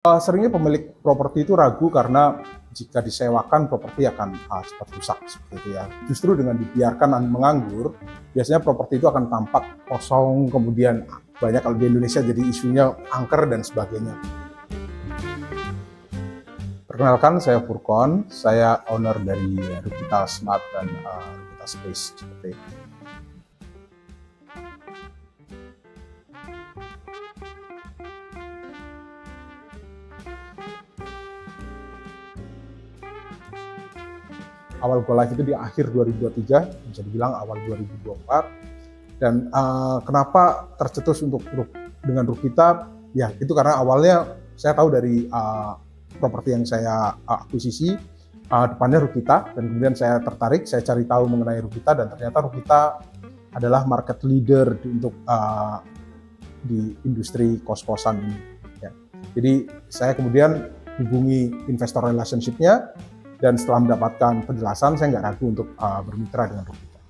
Seringnya pemilik properti itu ragu karena jika disewakan properti akan cepat rusak seperti itu ya. Justru dengan dibiarkan menganggur, biasanya properti itu akan tampak kosong, kemudian banyak kalau di Indonesia jadi isunya angker dan sebagainya. Perkenalkan, saya Furkon, saya owner dari Rukita Smart dan Rukita Space seperti itu. Awal go live itu di akhir 2023, bisa dibilang awal 2024. Dan kenapa tercetus untuk dengan Rukita? Ya, itu karena awalnya saya tahu dari properti yang saya akuisisi, depannya Rukita, dan kemudian saya tertarik, saya cari tahu mengenai Rukita, dan ternyata Rukita adalah market leader untuk di industri kos-kosan ini. Ya. Jadi saya kemudian hubungi investor relationship-nya, dan setelah mendapatkan penjelasan, saya nggak ragu untuk bermitra dengan Rukita.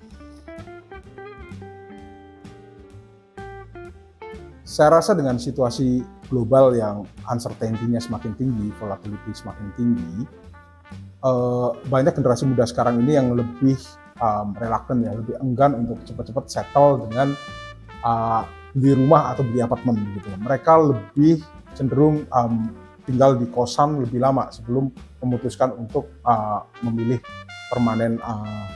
Saya rasa dengan situasi global yang uncertainty-nya semakin tinggi, volatility semakin tinggi, banyak generasi muda sekarang ini yang lebih reluctant ya, lebih enggan untuk cepat-cepat settle dengan beli rumah atau beli apartemen gitu. Mereka lebih cenderung tinggal di kosan lebih lama sebelum memutuskan untuk memilih permanen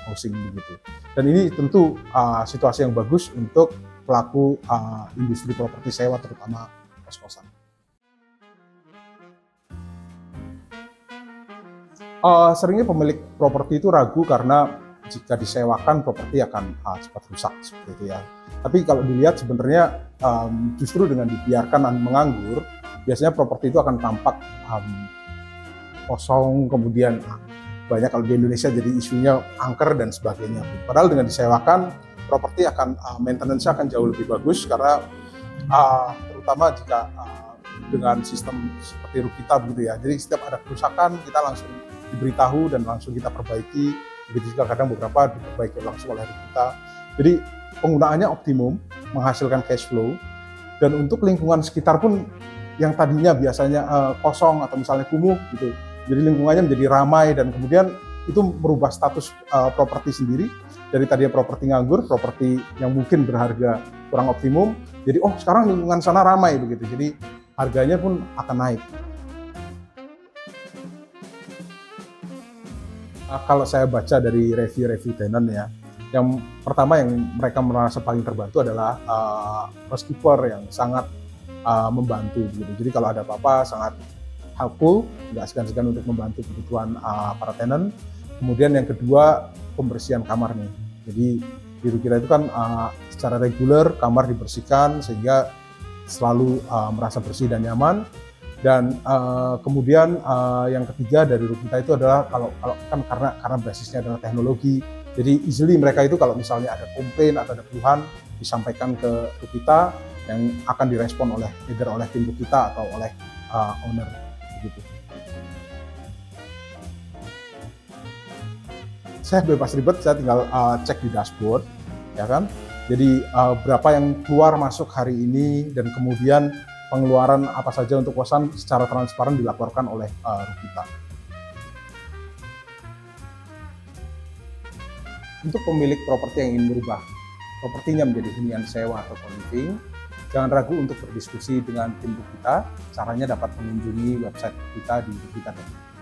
housing begitu. Dan ini tentu situasi yang bagus untuk pelaku industri properti sewa, terutama kos-kosan. Seringnya pemilik properti itu ragu karena jika disewakan properti akan cepat rusak seperti itu ya. Tapi kalau dilihat sebenarnya justru dengan dibiarkan menganggur, biasanya properti itu akan tampak kosong, kemudian banyak kalau di Indonesia jadi isunya angker dan sebagainya. Padahal dengan disewakan, properti akan maintenance-nya akan jauh lebih bagus karena terutama jika dengan sistem seperti Rukita begitu ya. Jadi setiap ada kerusakan kita langsung diberitahu dan langsung kita perbaiki. Begitu juga kadang beberapa diperbaiki langsung oleh Rukita. Jadi penggunaannya optimum, menghasilkan cash flow, dan untuk lingkungan sekitar pun yang tadinya biasanya kosong atau misalnya kumuh gitu, jadi lingkungannya menjadi ramai, dan kemudian itu merubah status properti sendiri. Dari tadinya properti nganggur, properti yang mungkin berharga kurang optimum, jadi oh sekarang lingkungan sana ramai begitu, jadi harganya pun akan naik. Kalau saya baca dari review tenant ya, yang pertama yang mereka merasa paling terbantu adalah housekeeper yang sangat membantu gitu. Jadi kalau ada apa-apa sangat helpful, nggak segan-segan untuk membantu kebutuhan para tenant. Kemudian yang kedua, pembersihan kamarnya. Jadi di Rukita itu kan secara reguler kamar dibersihkan sehingga selalu merasa bersih dan nyaman. Dan kemudian yang ketiga dari Rukita itu adalah kalau kan karena basisnya adalah teknologi, jadi easily mereka itu kalau misalnya ada komplain atau ada keluhan disampaikan ke Rukita yang akan direspon oleh either oleh tim Rukita atau oleh owner begitu. Saya bebas ribet, saya tinggal cek di dashboard ya kan. Jadi berapa yang keluar masuk hari ini, dan kemudian pengeluaran apa saja untuk kosan secara transparan dilaporkan oleh Rukita. Untuk pemilik properti yang ingin merubah propertinya menjadi hunian sewa atau co-living, jangan ragu untuk berdiskusi dengan tim Rukita. Caranya dapat mengunjungi website Rukita di rukita.com.